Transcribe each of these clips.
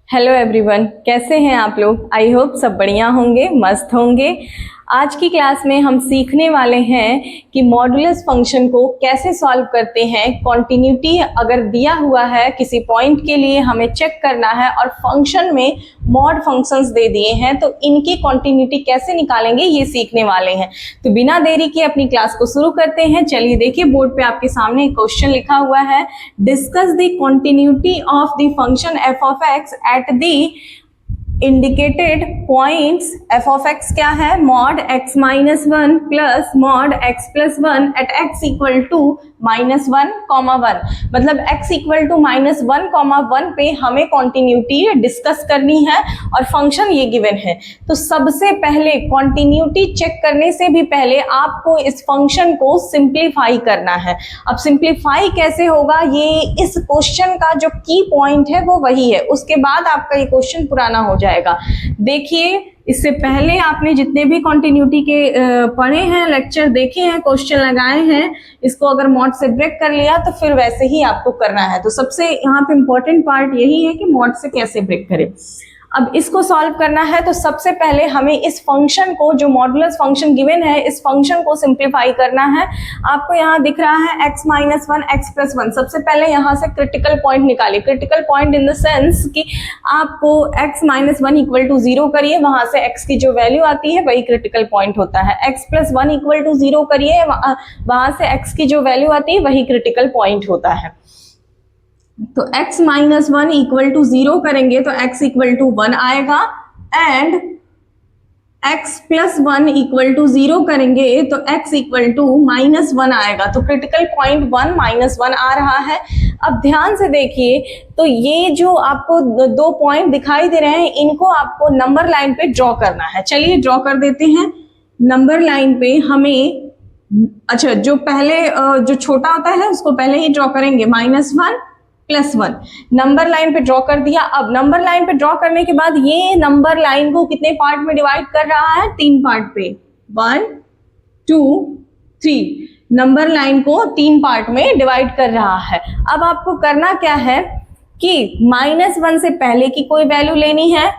Hello everyone, कैसे हैं आप लोग। आई होप सब बढ़िया होंगे, मस्त होंगे। आज की क्लास में हम सीखने वाले हैं कि मॉडुलस फंक्शन को कैसे सॉल्व करते हैं। कॉन्टिन्यूटी अगर दिया हुआ है किसी पॉइंट के लिए हमें चेक करना है और फंक्शन में मॉड फंक्शंस दे दिए हैं तो इनकी कॉन्टिन्यूटी कैसे निकालेंगे ये सीखने वाले हैं। तो बिना देरी के अपनी क्लास को शुरू करते हैं। चलिए देखिए, बोर्ड पे आपके सामने एक क्वेश्चन लिखा हुआ है, discuss the continuity of the function f of x at the indicated points. F of x क्या है, mod x minus one plus mod x plus one at x equal to minus one comma one. मतलब x equal to minus one comma one पे हमें continuity discuss करनी है और function ये given है। तो सबसे पहले कॉन्टिन्यूटी चेक करने से भी पहले आपको इस फंक्शन को सिंप्लीफाई करना है। अब सिंप्लीफाई कैसे होगा, ये इस क्वेश्चन का जो की पॉइंट है वो वही है, उसके बाद आपका ये क्वेश्चन पुराना हो जाएगा। देखिए, इससे पहले आपने जितने भी कॉन्टिन्यूटी के पढ़े हैं, लेक्चर देखे हैं, क्वेश्चन लगाए हैं, इसको अगर मॉड से ब्रेक कर लिया तो फिर वैसे ही आपको करना है। तो सबसे यहाँ पे इम्पोर्टेंट पार्ट यही है कि मॉड से कैसे ब्रेक करें। अब इसको सॉल्व करना है तो सबसे पहले हमें इस फंक्शन को, जो मॉडुलस फंक्शन गिवन है, इस फंक्शन को सिंप्लीफाई करना है। आपको यहाँ दिख रहा है x minus one x plus one. सबसे पहले यहाँ से क्रिटिकल पॉइंट निकालिए। Critical point in the sense कि आपको x minus one equal to zero करिए, वहां से x की जो वैल्यू आती है वही क्रिटिकल पॉइंट होता है। x plus one equal to zero करिए, वहां से x की जो वैल्यू आती है वही क्रिटिकल पॉइंट होता है। तो x minus one equal to zero करेंगे तो x इक्वल टू वन आएगा, and x plus one equal to zero करेंगे तो x equal to minus one आएगा। तो critical point one minus one आ रहा है। अब ध्यान से देखिए, तो ये जो आपको दो पॉइंट दिखाई दे रहे हैं, इनको आपको नंबर लाइन पे ड्रॉ करना है। चलिए ड्रॉ कर देते हैं। नंबर लाइन पे हमें, अच्छा, जो पहले जो छोटा होता है उसको पहले ही ड्रॉ करेंगे, minus one plus one. Number line पे ड्रॉ कर दिया। अब नंबर लाइन पे ड्रॉ करने के बाद ये नंबर लाइन को कितने पार्ट में डिवाइड कर रहा है, तीन पार्ट पे, 1 2 3। नंबर लाइन को तीन पार्ट में डिवाइड कर रहा है। अब आपको करना क्या है कि माइनस वन से पहले की कोई वैल्यू लेनी है,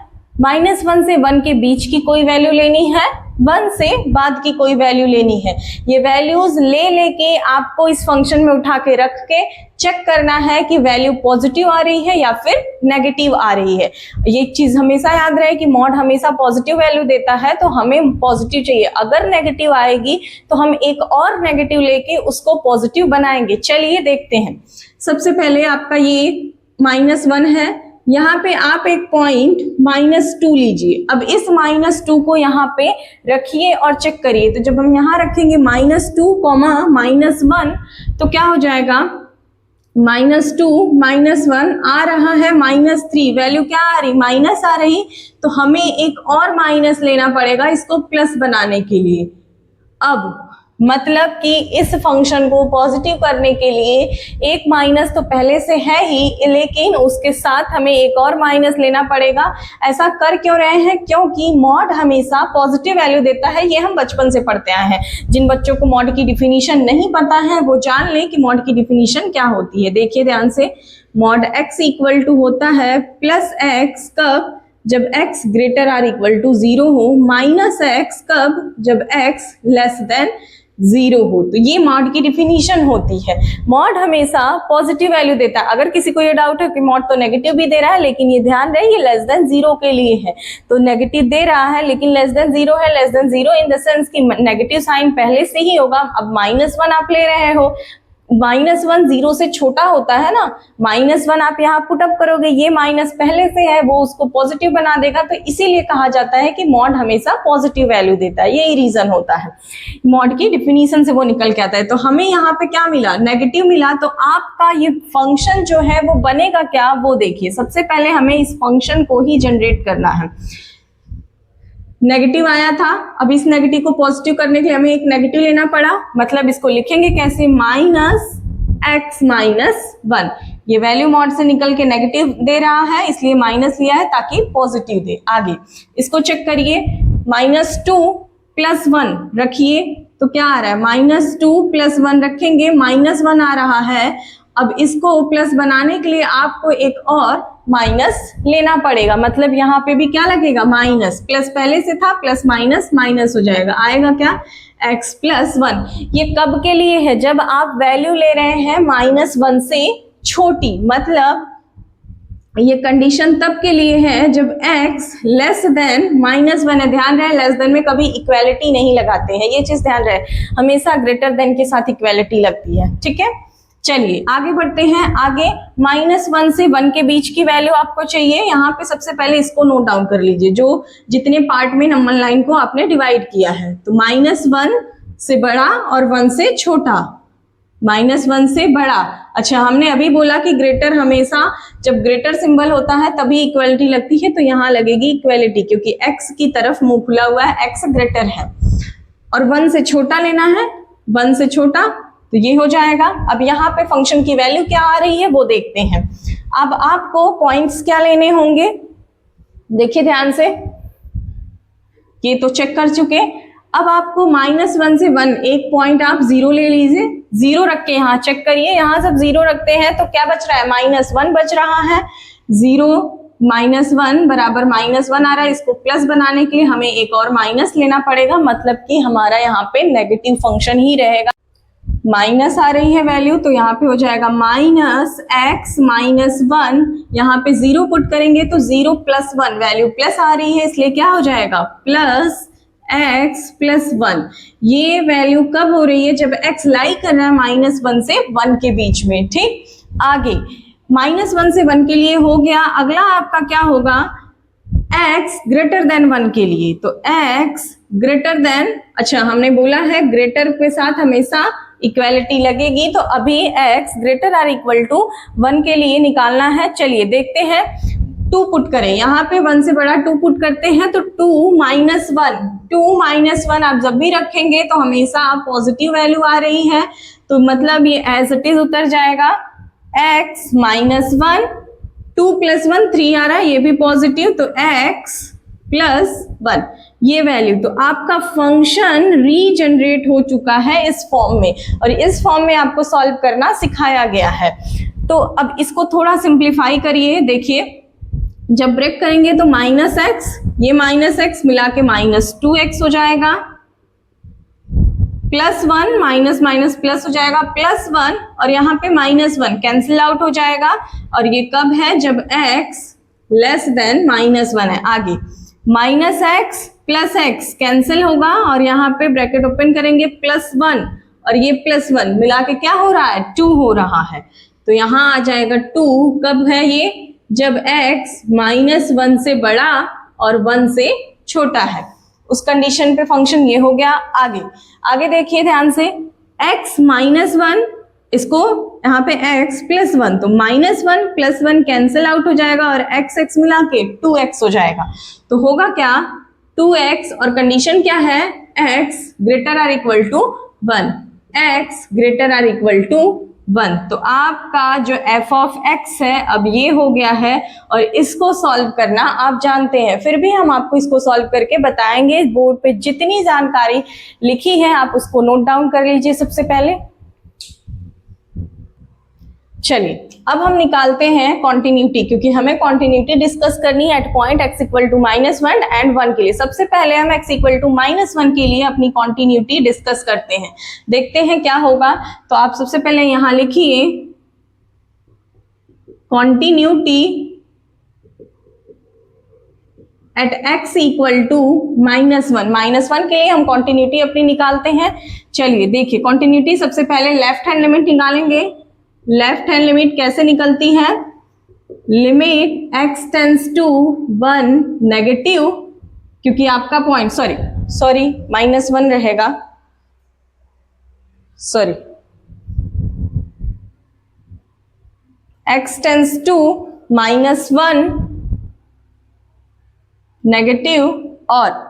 माइनस वन से वन के बीच की कोई वैल्यू लेनी है, वन से बाद की कोई वैल्यू लेनी है। ये वैल्यूज ले लेके आपको इस फंक्शन में उठा के रख के चेक करना है कि वैल्यू पॉजिटिव आ रही है या फिर नेगेटिव आ रही है। ये चीज हमेशा याद रहे कि मॉड हमेशा पॉजिटिव वैल्यू देता है, तो हमें पॉजिटिव चाहिए। अगर नेगेटिव आएगी तो हम एक और नेगेटिव लेके उसको पॉजिटिव बनाएंगे। चलिए देखते हैं। सबसे पहले आपका ये माइनस वन है, यहाँ पे आप एक पॉइंट माइनस टू लीजिए। अब इस माइनस टू को यहाँ पे रखिए और चेक करिए। तो जब हम यहाँ रखेंगे minus two comma minus one, तो क्या हो जाएगा, माइनस टू माइनस वन आ रहा है माइनस थ्री। वैल्यू क्या आ रही, माइनस आ रही, तो हमें एक और माइनस लेना पड़ेगा इसको प्लस बनाने के लिए। अब मतलब कि इस फंक्शन को पॉजिटिव करने के लिए एक माइनस तो पहले से है ही, लेकिन उसके साथ हमें एक और माइनस लेना पड़ेगा। ऐसा कर क्यों रहे हैं, क्योंकि मॉड हमेशा पॉजिटिव वैल्यू देता है। ये हम बचपन से पढ़ते आए हैं। जिन बच्चों को मॉड की डिफिनीशन नहीं पता है वो जान लें कि मॉड की डिफिनीशन क्या होती है। देखिए ध्यान से, मॉड x इक्वल टू होता है प्लस एक्स कब, जब x greater or equal to zero हो, माइनस एक्स कब, जब x लेस देन जीरो हो। तो ये मॉड की डिफिनीशन होती है। मॉड हमेशा पॉजिटिव वैल्यू देता है। अगर किसी को ये डाउट है कि मॉड तो नेगेटिव भी दे रहा है, लेकिन ये ध्यान रहे ये लेस देन जीरो के लिए है। तो नेगेटिव दे रहा है लेकिन लेस देन जीरो है। Less than zero in the sense कि नेगेटिव साइन पहले से ही होगा। अब माइनस वन आप ले रहे हो, माइनस वन जीरो से छोटा होता है ना, माइनस वन आप यहाँ पुटअप करोगे, ये माइनस पहले से है वो उसको पॉजिटिव बना देगा। तो इसीलिए कहा जाता है कि मॉड हमेशा पॉजिटिव वैल्यू देता है। यही रीजन होता है, मॉड की डिफिनीशन से वो निकल के आता है। तो हमें यहाँ पे क्या मिला, नेगेटिव मिला। तो आपका ये फंक्शन जो है वो बनेगा क्या, वो देखिए। सबसे पहले हमें इस फंक्शन को ही जनरेट करना है। नेगेटिव आया था, अब इस नेगेटिव को पॉजिटिव करने के लिए हमें एक नेगेटिव लेना पड़ा। मतलब इसको लिखेंगे कैसे, माइनस एक्स माइनस वन। ये वैल्यू मॉड से निकल के नेगेटिव दे रहा है, इसलिए माइनस लिया है ताकि पॉजिटिव दे। आगे इसको चेक करिए, माइनस टू प्लस वन रखिए तो क्या आ रहा है, माइनस टू प्लस वन रखेंगे, माइनस वन आ रहा है। अब इसको प्लस बनाने के लिए आपको एक और माइनस लेना पड़ेगा, मतलब यहाँ पे भी क्या लगेगा, माइनस। प्लस पहले से था, प्लस माइनस माइनस हो जाएगा, आएगा क्या, x प्लस 1। ये कब के लिए है, जब आप वैल्यू ले रहे हैं -1 से छोटी, मतलब ये कंडीशन तब के लिए है जब x लेस देन -1 है। ध्यान रहे, लेस देन में कभी इक्वालिटी नहीं लगाते हैं, ये चीज ध्यान रहे, हमेशा ग्रेटर देन के साथ इक्वालिटी लगती है, ठीक है। चलिए आगे बढ़ते हैं। आगे -1 से 1 के बीच की वैल्यू आपको चाहिए। यहाँ पे सबसे पहले इसको नोट डाउन कर लीजिए, जो जितने पार्ट में नंबर लाइन को आपने डिवाइड किया है। तो -1 से बड़ा और 1 से छोटा, -1 से बड़ा। अच्छा, हमने अभी बोला कि ग्रेटर, हमेशा जब ग्रेटर सिंबल होता है तभी इक्वलिटी लगती है, तो यहाँ लगेगी इक्वलिटी, क्योंकि x की तरफ मुंह खुला हुआ है, x ग्रेटर है। और 1 से छोटा लेना है, 1 से छोटा, तो ये हो जाएगा। अब यहाँ पे फंक्शन की वैल्यू क्या आ रही है वो देखते हैं। अब आपको पॉइंट्स क्या लेने होंगे, देखिए ध्यान से, ये तो चेक कर चुके। अब आपको -1 से 1 एक पॉइंट आप 0 ले लीजिए, 0 रख के यहाँ चेक करिए। यहाँ जब 0 रखते हैं तो क्या बच रहा है, -1 बच रहा है। 0 -1 बराबर -1 आ रहा है। इसको प्लस बनाने के लिए हमें एक और माइनस लेना पड़ेगा, मतलब कि हमारा यहाँ पे नेगेटिव फंक्शन ही रहेगा। माइनस आ रही है वैल्यू, तो यहाँ पे हो जाएगा -x -1। यहाँ पे 0 पुट करेंगे तो 0 + 1, वैल्यू प्लस आ रही है, इसलिए क्या हो जाएगा, +x + 1। ये वैल्यू कब हो रही है, जब x लाई कर रहा है -1 से 1 के बीच में, ठीक। आगे -1 से 1 के लिए हो गया। अगला आपका क्या होगा, x ग्रेटर देन 1 के लिए। तो x ग्रेटर देन, अच्छा हमने बोला है ग्रेटर के साथ हमेशा इक्वालिटी लगेगी, तो अभी x greater or equal to 1 के लिए निकालना है। चलिए देखते हैं, 2 पुट करें, यहाँ पे 1 से बड़ा 2 पुट करते हैं, तो 2 - 1 आप जब भी रखेंगे तो हमेशा पॉजिटिव वैल्यू आ रही है, तो मतलब ये एज इट इज उतर जाएगा। x -1, 2 + 1 3 आ रहा है, ये भी पॉजिटिव, तो x + 1 ये वैल्यू। तो आपका फंक्शन रीजनरेट हो चुका है इस फॉर्म में, और इस फॉर्म में आपको सॉल्व करना सिखाया गया है। तो अब इसको थोड़ा सिंप्लीफाई करिए, देखिए जब ब्रेक करेंगे तो -x, ये -x मिला के -2x हो जाएगा, +1 माइनस माइनस प्लस हो जाएगा, +1 और यहाँ पे -1 कैंसिल आउट हो जाएगा। और ये कब है, जब x लेस देन -1 है। आगे -x + x कैंसिल होगा, और यहाँ पे ब्रैकेट ओपन करेंगे, +1 और ये +1 मिला के क्या हो रहा है, 2 हो रहा है। तो यहाँ आ जाएगा 2, कब है ये, जब x -1 से बड़ा और 1 से छोटा है, उस कंडीशन पे फंक्शन ये हो गया। आगे देखिए ध्यान से, x -1, इसको यहाँ पे x + 1, तो -1 + 1 कैंसिल आउट हो जाएगा, और x मिला के 2x हो जाएगा। तो होगा क्या, 2x, और कंडीशन क्या है, x greater or equal to 1, x greater or equal to 1। तो आपका जो f(x) है अब ये हो गया है, और इसको सॉल्व करना आप जानते हैं, फिर भी हम आपको इसको सॉल्व करके बताएंगे। बोर्ड पे जितनी जानकारी लिखी है आप उसको नोट डाउन कर लीजिए सबसे पहले। चलिए अब हम निकालते हैं कॉन्टिन्यूटी, क्योंकि हमें कॉन्टिन्यूटी डिस्कस करनी है एट पॉइंट x = -1 एंड 1 के लिए। सबसे पहले हम x = -1 के लिए अपनी कॉन्टिन्यूटी डिस्कस करते हैं, देखते हैं क्या होगा। तो आप सबसे पहले यहां लिखिए कॉन्टिन्यूटी एट x = -1 के लिए हम कॉन्टिन्यूटी अपनी निकालते हैं। चलिए देखिए, कॉन्टिन्यूटी सबसे पहले लेफ्ट हैंड लिमिट निकालेंगे। लेफ्ट हैंड लिमिट कैसे निकलती है, limit x tends to 1 negative, क्योंकि आपका पॉइंट सॉरी -1 रहेगा, x टेंड्स टू -1 नेगेटिव, और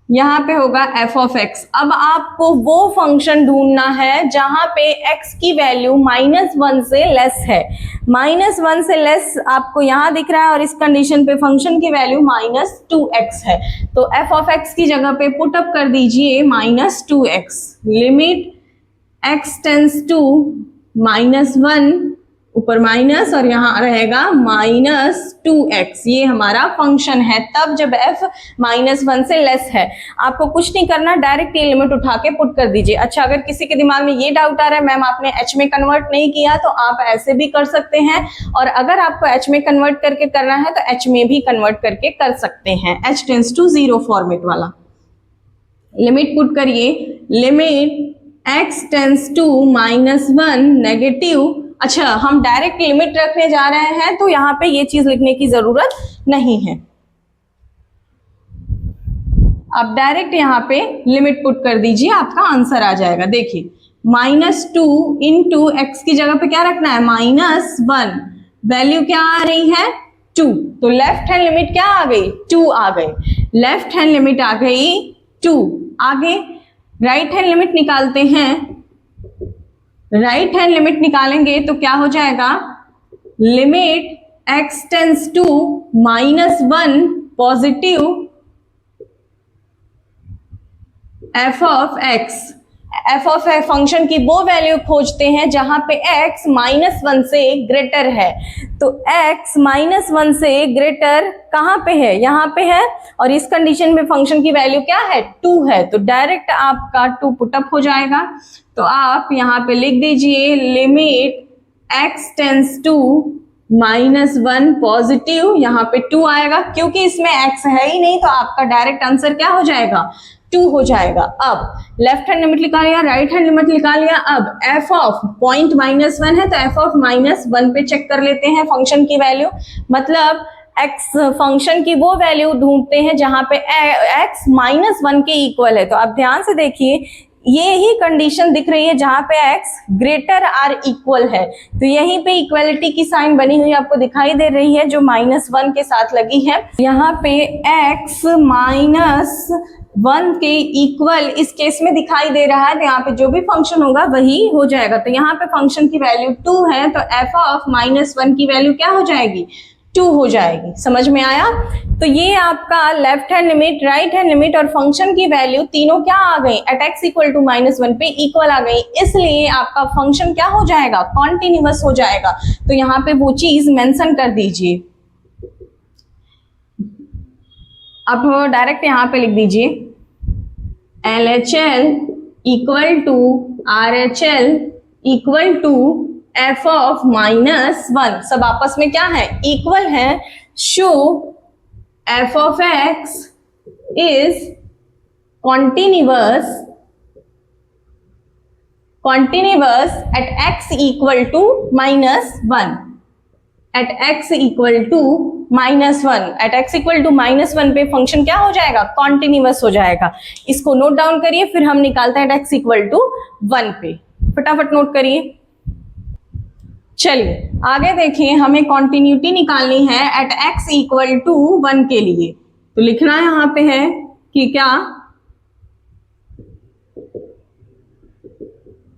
यहाँ पे होगा f(x). अब आपको वो फंक्शन ढूंढना है जहां पे x की वैल्यू -1 से लेस है। -1 से लेस आपको यहाँ दिख रहा है, और इस कंडीशन पे फंक्शन की वैल्यू -2x है। तो f(x) की जगह पे पुट अप कर दीजिए -2x। Limit x tends to -1 ऊपर माइनस और यहाँ रहेगा -2x। ये हमारा फंक्शन है तब जब f -1 से लेस है। आपको कुछ नहीं करना, डायरेक्ट ये लिमिट उठा के पुट कर दीजिए। अच्छा, अगर किसी के दिमाग में ये डाउट आ रहा है मैम आपने h में कन्वर्ट नहीं किया, तो आप ऐसे भी कर सकते हैं, और अगर आपको h में कन्वर्ट करके करना है तो h में भी कन्वर्ट करके कर सकते हैं, h टेंड्स टू 0 फॉर्मेट वाला। लिमिट पुट करिए, limit x tends to -1 negative. अच्छा, हम डायरेक्ट लिमिट रखने जा रहे हैं तो यहाँ पे ये चीज लिखने की जरूरत नहीं है। आप डायरेक्ट यहाँ पे लिमिट पुट कर दीजिए, आपका आंसर आ जाएगा। देखिए -2 इंटू एक्स की जगह पे क्या रखना है, -1, वैल्यू क्या आ रही है 2, तो लेफ्ट हैंड लिमिट क्या आ गई, 2 आ गई। लेफ्ट हैंड लिमिट आ गई 2। आगे राइट हैंड लिमिट निकालते हैं। राइट हैंड लिमिट निकालेंगे तो क्या हो जाएगा, limit x tends to -1 positive f of x। f of x function की वो वैल्यू खोजते हैं जहां पे x -1 से ग्रेटर है। तो x -1 से ग्रेटर कहां पे है, यहां पे है, और इस कंडीशन में फंक्शन की वैल्यू क्या है, 2 है, तो डायरेक्ट आपका 2 पुटअप हो जाएगा। तो आप यहाँ पे लिख दीजिए limit x tends to -1 positive, यहाँ पे 2 आएगा, क्योंकि इसमें x है ही नहीं तो आपका डायरेक्ट आंसर क्या हो जाएगा, 2 हो जाएगा। अब लेफ्ट हैंड लिमिट निकाल लिया, राइट हैंड लिमिट निकाल लिया। अब f ऑफ पॉइंट -1 है तो f ऑफ -1 पे चेक कर लेते हैं फंक्शन की वैल्यू, मतलब x फंक्शन की वो वैल्यू ढूंढते हैं जहां पे x -1 के इक्वल है। तो आप ध्यान से देखिए, ये ही कंडीशन दिख रही है जहां पे x ग्रेटर आर इक्वल है, तो यहीं पे इक्वलिटी की साइन बनी हुई आपको दिखाई दे रही है जो -1 के साथ लगी है। यहाँ पे x -1 के इक्वल इस केस में दिखाई दे रहा है, तो यहाँ पे जो भी फंक्शन होगा वही हो जाएगा। तो यहाँ पे फंक्शन की वैल्यू 2 है तो f ऑफ -1 की वैल्यू क्या हो जाएगी, 2 हो जाएगी। समझ में आया? तो ये आपका left hand limit, right hand limit और फंक्शन की वैल्यू तीनों क्या आ गई, एट x इक्वल टू -1 पे इक्वल आ गई, इसलिए आपका फंक्शन क्या हो जाएगा, कॉन्टिन्यूअस हो जाएगा। तो यहाँ पे वो चीज मेंशन कर दीजिए। अब डायरेक्ट यहाँ पे लिख दीजिए LHL equal to RHL equal to f of -1, सब आपस में क्या है, इक्वल है। Show f of x is continuous at x equal to -1, at x equal to -1, at x equal to -1 पे फंक्शन क्या हो जाएगा, कॉन्टिन्यूअस हो जाएगा। इसको नोट डाउन करिए, फिर हम निकालते हैं एट x इक्वल टू 1 पे, फटाफट नोट करिए। चलिए आगे देखिए, हमें कॉन्टिन्यूटी निकालनी है एट x इक्वल टू 1 के लिए। तो लिखना यहाँ पे है कि क्या,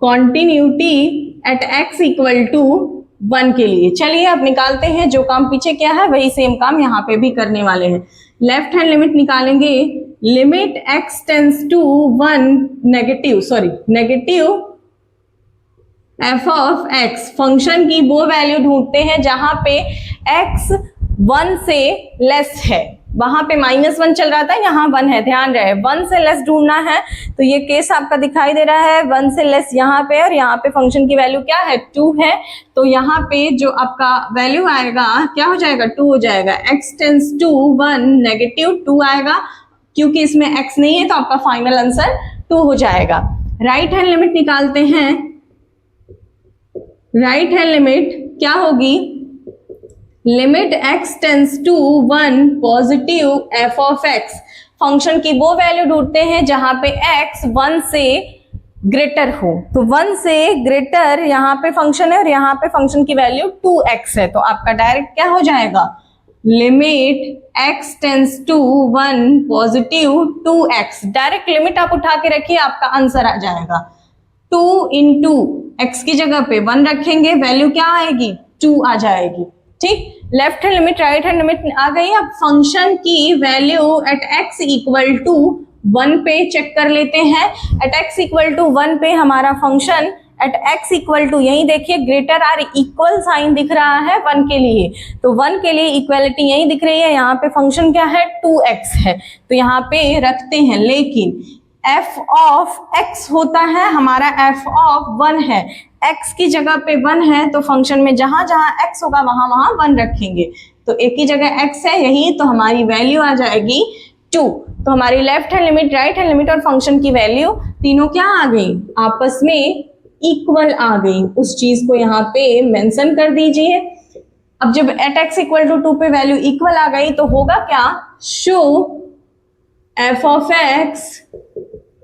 continuity at x equal to 1 के लिए। चलिए अब निकालते हैं, जो काम पीछे किया है वही सेम काम यहाँ पे भी करने वाले हैं। लेफ्ट हैंड लिमिट निकालेंगे, limit x tends to 1 negative f of x, function की वो वैल्यू ढूंढते हैं जहां पे x 1 से लेस है। वहां पे -1 चल रहा था, यहाँ 1 है, ध्यान रहे 1 से लेस ढूंढना है। तो ये केस आपका दिखाई दे रहा है 1 से लेस यहाँ पे, और यहाँ पे फंक्शन की वैल्यू क्या है, 2 है। तो यहाँ पे जो आपका वैल्यू आएगा क्या हो जाएगा, 2 हो जाएगा। x टेंड्स टू 1 नेगेटिव 2 आएगा, क्योंकि इसमें x नहीं है तो आपका फाइनल आंसर 2 हो जाएगा। राइट हैंड लिमिट निकालते हैं। राइट हैंड लिमिट क्या होगी, limit x tends to 1 positive f of x, function की वो वैल्यू ढूंढते हैं जहां पे x 1 से ग्रेटर हो। तो 1 से ग्रेटर यहाँ पे फंक्शन है और यहाँ पे फंक्शन की वैल्यू 2x है, तो आपका डायरेक्ट क्या हो जाएगा, limit x tends to 1 positive 2x। Direct limit आप उठा के रखिए, आपका आंसर आ जाएगा। 2 इंटू एक्स की जगह पे 1 रखेंगे, वैल्यू क्या आएगी, 2 आ जाएगी। ठीक, left hand limit right hand limit आ गई। अब फंक्शन की value at x equal to 1 पे चेक कर लेते हैं। एट x इक्वल टू 1 पे हमारा function at x equal to, यही देखिए ग्रेटर आर इक्वल साइन दिख रहा है 1 के लिए, तो 1 के लिए इक्वलिटी यही दिख रही है, यहाँ पे फंक्शन क्या है 2x है, तो यहाँ पे रखते हैं, लेकिन f ऑफ x होता है हमारा f ऑफ 1 है, x की जगह पे 1 है, तो फंक्शन में जहां जहां x होगा वहां वहां 1 रखेंगे, तो एक ही जगह x है यही, तो हमारी वैल्यू आ जाएगी 2। तो हमारी left hand limit, right hand limit और फंक्शन की वैल्यू तीनों क्या आ गई, आपस में इक्वल आ गई। उस चीज को यहाँ पे मेंशन कर दीजिए। अब जब एट x इक्वल टू 2 पे वैल्यू इक्वल आ गई तो होगा क्या, show f of x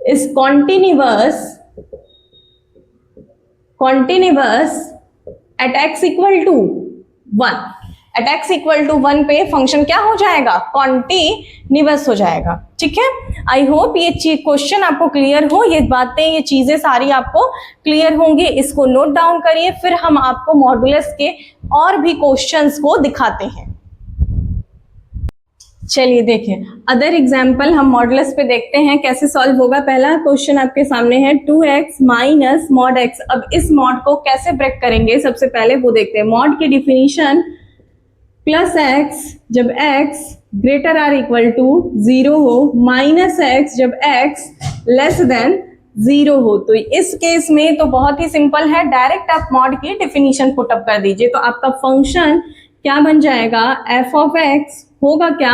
is continuous at x equal to 1। At x equal to 1 पे फंक्शन क्या हो जाएगा, कॉन्टिन्यूअस हो जाएगा। ठीक है, आई होप ये क्वेश्चन आपको क्लियर हो, ये बातें ये चीजें सारी आपको क्लियर होंगी। इसको नोट डाउन करिए, फिर हम आपको मॉडुलस के और भी क्वेश्चंस को दिखाते हैं। चलिए देखिए अदर एग्जाम्पल हम मॉडुलस पे देखते हैं कैसे सॉल्व होगा। पहला क्वेश्चन आपके सामने है 2x माइनस मॉड x। अब इस मॉड को कैसे ब्रेक करेंगे, सबसे पहले वो देखते हैं। मॉड की डिफिनीशन प्लस x जब x greater or equal to 0 हो, माइनस x जब x लेस देन 0 हो। तो इस केस में तो बहुत ही सिंपल है, डायरेक्ट आप मॉड की डिफिनीशन पुट अप कर दीजिए, तो आपका फंक्शन क्या बन जाएगा, f ऑफ x होगा क्या।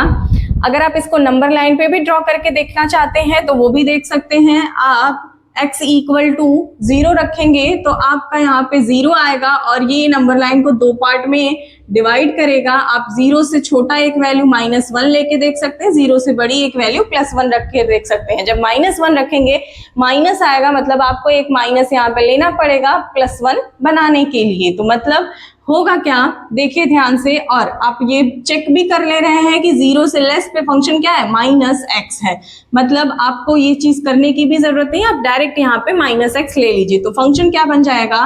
अगर आप इसको नंबर लाइन पे भी ड्रॉ करके देखना चाहते हैं तो वो भी देख सकते हैं। आप x इक्वल टू 0 रखेंगे तो आपका यहाँ पे 0 आएगा और ये नंबर लाइन को 2 पार्ट में डिवाइड करेगा। आप 0 से छोटा एक वैल्यू -1 लेके देख सकते हैं, 0 से बड़ी एक वैल्यू +1 रख के देख सकते हैं। जब -1 रखेंगे माइनस आएगा, मतलब आपको एक माइनस यहाँ पे लेना पड़ेगा +1 बनाने के लिए। तो मतलब होगा क्या, देखिए ध्यान से, और आप ये चेक भी कर ले रहे हैं कि 0 से लेस पे फंक्शन क्या है, -x है। मतलब आपको ये चीज करने की भी जरूरत नहीं, आप डायरेक्ट यहाँ पे -x ले लीजिए। तो फंक्शन क्या बन जाएगा,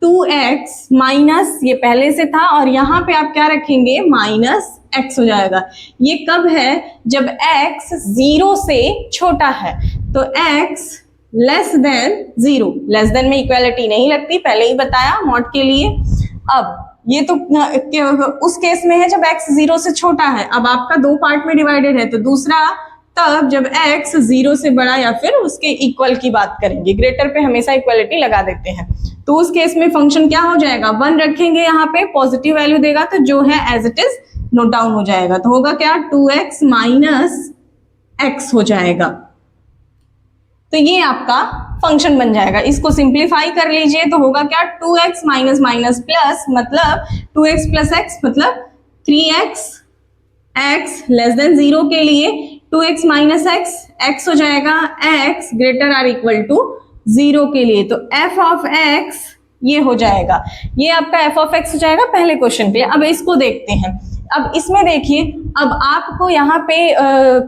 2x माइनस ये पहले से था और यहाँ पे आप क्या रखेंगे, -x हो जाएगा। ये कब है, जब x 0 से छोटा है। तो x less than 0, less than में इक्वालिटी नहीं लगती, पहले ही बताया मॉड के लिए। अब ये तो उस केस में है जब x 0 से छोटा है। अब आपका 2 पार्ट में डिवाइडेड है, तो दूसरा तब जब x 0 से बड़ा या फिर उसके इक्वल की बात करेंगे। ग्रेटर पे हमेशा इक्वलिटी लगा देते हैं, तो उस केस में फंक्शन क्या हो जाएगा, 1 रखेंगे, यहाँ पे पॉजिटिव वैल्यू देगा तो जो है as it is note down हो जाएगा। तो होगा क्या, 2x माइनस x हो जाएगा। तो ये आपका फंक्शन बन जाएगा। इसको सिंप्लीफाई कर लीजिए तो होगा क्या, 2x माइनस माइनस प्लस, मतलब 2x प्लस x मतलब 3x, x लेस देन 0 के लिए 2x माइनस x हो जाएगा, x greater or equal to 0 के लिए। तो f ऑफ x ये हो जाएगा, ये आपका f ऑफ x हो जाएगा पहले क्वेश्चन के लिए। अब इसको देखते हैं। अब इसमें देखिए, अब आपको यहाँ पे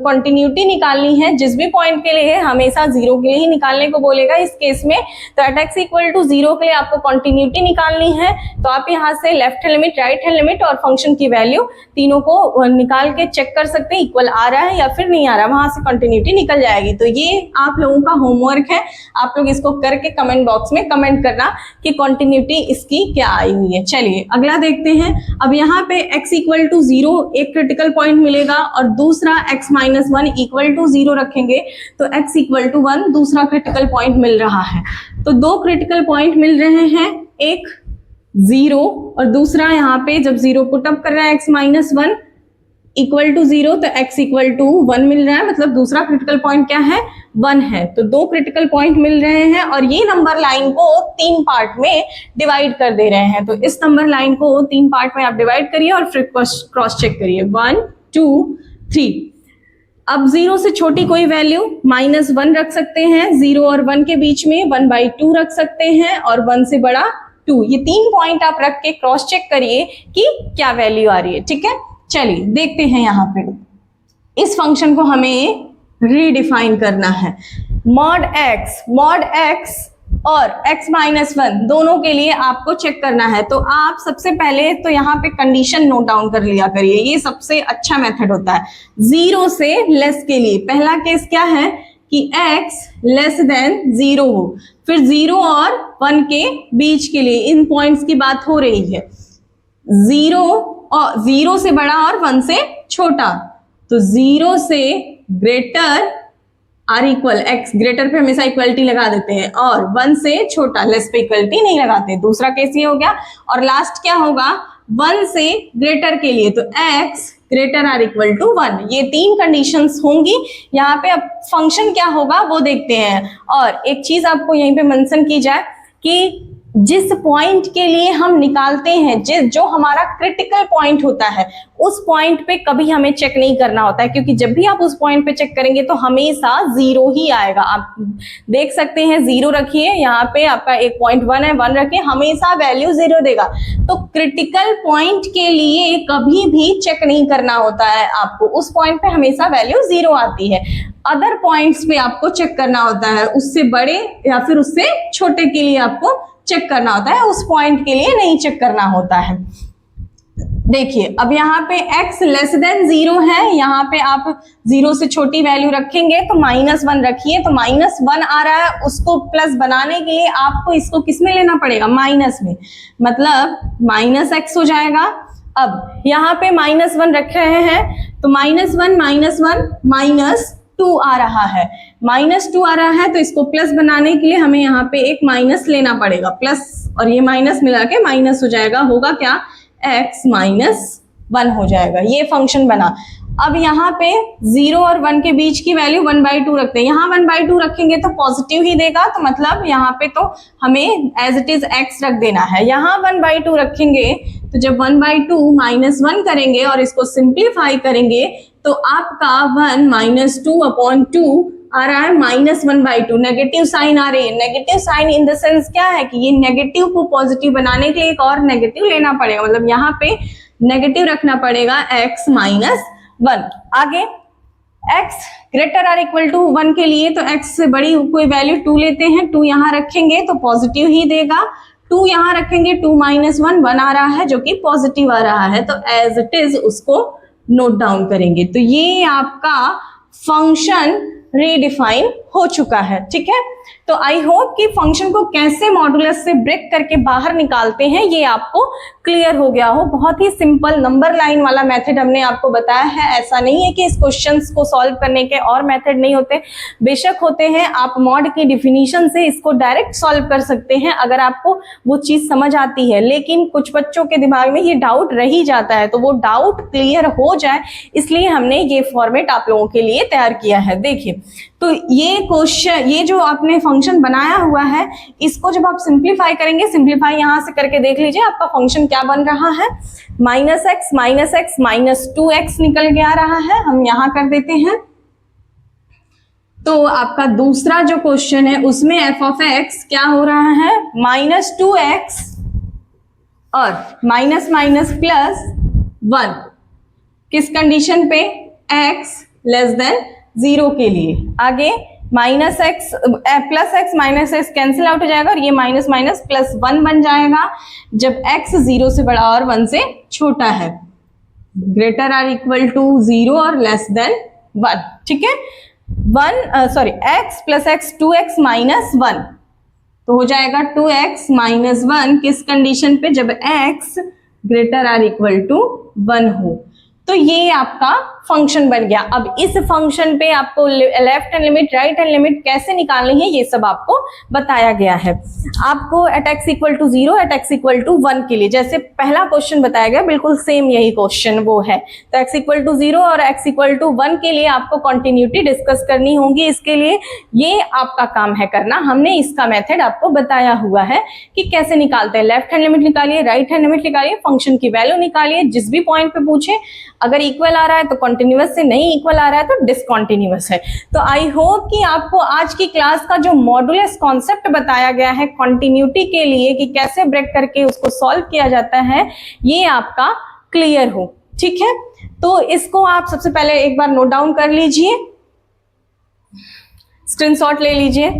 कंटिन्यूटी निकालनी है, जिस भी पॉइंट के लिए हमेशा 0 के लिए ही निकालने को बोलेगा इस केस में। तो एट x इक्वल टू 0 के लिए आपको कंटिन्यूटी निकालनी है, तो आप यहाँ से left hand limit, right hand limit और फंक्शन की वैल्यू तीनों को निकाल के चेक कर सकते हैं, इक्वल आ रहा है या फिर नहीं आ रहा, वहां से कंटिन्यूटी निकल जाएगी। तो ये आप लोगों का होमवर्क है, आप लोग इसको करके कमेंट बॉक्स में कमेंट करना कि कंटिन्यूटी इसकी क्या आई हुई है। चलिए अगला देखते हैं। अब यहाँ पे x इक्वल टू 0 एक क्रिटिकल पॉइंट मिलेगा और दूसरा x माइनस 1 इक्वल टू 0 रखेंगे तो x इक्वल टू 1 दूसरा क्रिटिकल पॉइंट मिल रहा है। तो 2 क्रिटिकल पॉइंट मिल रहे हैं, एक 0 और दूसरा यहाँ पे जब 0 पुट अप कर रहा है x माइनस 1 इक्वल टू 0 तो x इक्वल टू 1 मिल रहा है, मतलब दूसरा क्रिटिकल पॉइंट क्या है, 1 है। तो 2 क्रिटिकल पॉइंट मिल रहे हैं और ये नंबर लाइन को 3 पार्ट में डिवाइड कर दे रहे हैं। तो इस नंबर लाइन को 3 पार्ट में आप डिवाइड करिए और फिर क्रॉस चेक करिए, 1 2 3। अब 0 से छोटी कोई वैल्यू -1 रख सकते हैं, 0 और 1 के बीच में 1/2 रख सकते हैं और 1 से बड़ा 2। ये 3 पॉइंट आप रख के क्रॉस चेक करिए कि क्या वैल्यू आ रही है। ठीक है, चलिए देखते हैं। यहाँ पे इस फंक्शन को हमें रीडिफाइन करना है। मॉड x और x माइनस 1 दोनों के लिए आपको चेक करना है। तो आप सबसे पहले तो यहाँ पे कंडीशन नोट डाउन कर लिया करिए, ये सबसे अच्छा मेथड होता है। 0 से लेस के लिए पहला केस क्या है, कि x लेस देन 0 हो, फिर 0 और 1 के बीच के लिए इन पॉइंट्स की बात हो रही है। 0 से बड़ा और 1 से छोटा, तो 0 से greater or equal, x greater पे हमेशा इक्वलिटी लगा देते हैं, और 1 से छोटा लेस पे इक्वलिटी नहीं लगाते। दूसरा केस ये हो गया। और लास्ट क्या होगा, 1 से ग्रेटर के लिए, तो x greater or equal to 1, ये 3 कंडीशंस होंगी। यहाँ पे अब फंक्शन क्या होगा वो देखते हैं। और एक चीज आपको यहीं पे मेंशन की जाए कि जिस पॉइंट के लिए हम निकालते हैं, जो हमारा क्रिटिकल पॉइंट होता है, उस पॉइंट पे कभी हमें चेक नहीं करना होता है, क्योंकि जब भी आप उस पॉइंट पे चेक करेंगे तो हमेशा 0 ही आएगा। आप देख सकते हैं 0 रखिए, यहाँ पे आपका एक पॉइंट 1 है, 1 रखिए, हमेशा वैल्यू 0 देगा। तो क्रिटिकल पॉइंट के लिए कभी भी चेक नहीं करना होता है आपको, उस पॉइंट पे हमेशा वैल्यू 0 आती है। अदर पॉइंट्स पे आपको चेक करना होता है, उससे बड़े या फिर उससे छोटे के लिए आपको चेक करना होता है, उस पॉइंट के लिए नहीं चेक करना होता है। देखिए अब यहाँ पे x लेस देन 0 है, यहाँ पे आप 0 से छोटी वैल्यू रखेंगे तो -1 रखिए, तो -1 आ रहा है, उसको प्लस बनाने के लिए आपको इसको किस में लेना पड़ेगा, माइनस में, मतलब -x हो जाएगा। अब यहाँ पे -1 रख रहे हैं तो -1 -2 आ रहा है, -2 आ रहा है, तो इसको प्लस बनाने के लिए हमें यहाँ पे एक माइनस लेना पड़ेगा, प्लस और ये माइनस मिला के माइनस हो जाएगा, होगा क्या, x -1 हो जाएगा। ये फंक्शन बना। अब यहाँ पे 0 और 1 के बीच की वैल्यू 1/2 रखते हैं, यहाँ 1/2 रखेंगे तो पॉजिटिव ही देगा, तो मतलब यहाँ पे तो हमें एज इट इज x रख देना है। यहाँ 1/2 रखेंगे तो जब 1/2 -1 करेंगे और इसको सिंप्लीफाई करेंगे तो आपका 1 -2/2 आ रहा है -1/2, नेगेटिव साइन आ रही है। Negative sign in the sense क्या है कि ये नेगेटिव को पॉजिटिव बनाने के लिए एक और नेगेटिव लेना पड़ेगा, मतलब यहाँ पे नेगेटिव रखना पड़ेगा x -1। आगे x greater or equal to 1 के लिए तो x से बड़ी कोई वैल्यू 2 लेते हैं, 2 यहाँ रखेंगे तो पॉजिटिव ही देगा, 2 यहाँ रखेंगे 2 -1 1 आ रहा है जो कि पॉजिटिव आ रहा है, तो एज इट इज उसको नोट डाउन करेंगे। तो ये आपका फंक्शन रीडिफाइन हो चुका है, ठीक है। तो आई होप कि फंक्शन को कैसे मॉडुलस से ब्रेक करके बाहर निकालते हैं ये आपको क्लियर हो गया हो। बहुत ही सिंपल नंबर लाइन वाला मेथड हमने आपको बताया है। ऐसा नहीं है कि इस क्वेश्चंस को सॉल्व करने के और मेथड नहीं होते, बेशक होते हैं। आप मॉड की डिफिनीशन से इसको डायरेक्ट सॉल्व कर सकते हैं अगर आपको वो चीज समझ आती है, लेकिन कुछ बच्चों के दिमाग में ये डाउट रह ही जाता है, तो वो डाउट क्लियर हो जाए इसलिए हमने ये फॉर्मेट आप लोगों के लिए तैयार किया है। देखिए तो ये क्वेश्चन, ये जो आपने फंक्शन बनाया हुआ है, इसको जब आप सिंप्लीफाई करेंगे, सिंप्लीफाई यहां से करके देख लीजिए आपका फंक्शन क्या बन रहा है, -x -2x निकल के आ रहा है। हम यहां कर देते हैं। तो आपका दूसरा जो क्वेश्चन है उसमें f ऑफ x क्या हो रहा है, -2x और माइनस प्लस 1, किस कंडीशन पे, x लेस देन 0 के लिए। आगे -x plus x minus x cancel out हो जाएगा और ये माइनस प्लस 1 बन जाएगा जब x 0 से बड़ा और 1 से छोटा है, ग्रेटर आर इक्वल टू 0 और लेस देन 1, ठीक है। x plus x 2x minus 1, तो हो जाएगा 2x माइनस 1 किस कंडीशन पे, जब x greater or equal to 1 हो। तो ये आपका फंक्शन बन गया। अब इस फंक्शन पे आपको left hand limit, right hand limit कैसे निकालनी है ये सब आपको बताया गया है। आपको at x equal to 0 at x equal to 1 के लिए जैसे पहला क्वेश्चन बताया गया, बिल्कुल सेम यही क्वेश्चन वो है। तो x इक्वल टू 0 और x इक्वल टू 1 के लिए आपको कॉन्टिन्यूटी डिस्कस करनी होगी। इसके लिए ये आपका काम है करना। हमने इसका मेथड आपको बताया हुआ है कि कैसे निकालते हैं। लेफ्ट हैंड लिमिट निकालिए, राइट हैंड लिमिट निकालिए, फंक्शन की वैल्यू निकालिए, जिस भी पॉइंट पे पूछे अगर इक्वल आ रहा है तो कॉन्टिन्यूअस से, नहीं इक्वल आ रहा है तो डिसकॉन्टिन्यूअस है। तो आई होप कि आपको आज की क्लास का जो मॉडुलस कॉन्सेप्ट बताया गया है कॉन्टिन्यूटी के लिए कि कैसे ब्रेक करके उसको सॉल्व किया जाता है, ये आपका क्लियर हो, ठीक है। तो इसको आप सबसे पहले एक बार नोट डाउन कर लीजिए, स्क्रीनशॉट ले लीजिए।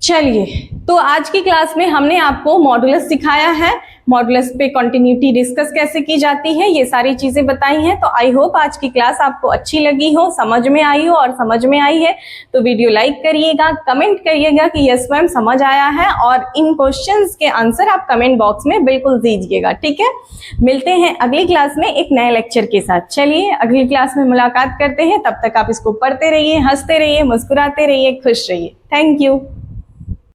चलिए, तो आज की क्लास में हमने आपको मॉडुलस सिखाया है। मॉडुलस पे कॉन्टिन्यूटी डिस्कस कैसे की जाती है, ये सारी चीजें बताई हैं। तो आई होप आज की क्लास आपको अच्छी लगी हो, समझ में आई हो, और समझ में आई है तो वीडियो लाइक करिएगा, कमेंट करिएगा कि यस मैम समझ आया है, और इन क्वेश्चंस के आंसर आप कमेंट बॉक्स में बिल्कुल दीजिएगा। ठीक है, मिलते हैं अगली क्लास में एक नए लेक्चर के साथ। चलिए अगली क्लास में मुलाकात करते हैं, तब तक आप इसको पढ़ते रहिए, हंसते रहिए, मुस्कुराते रहिए, खुश रहिए। Thank you.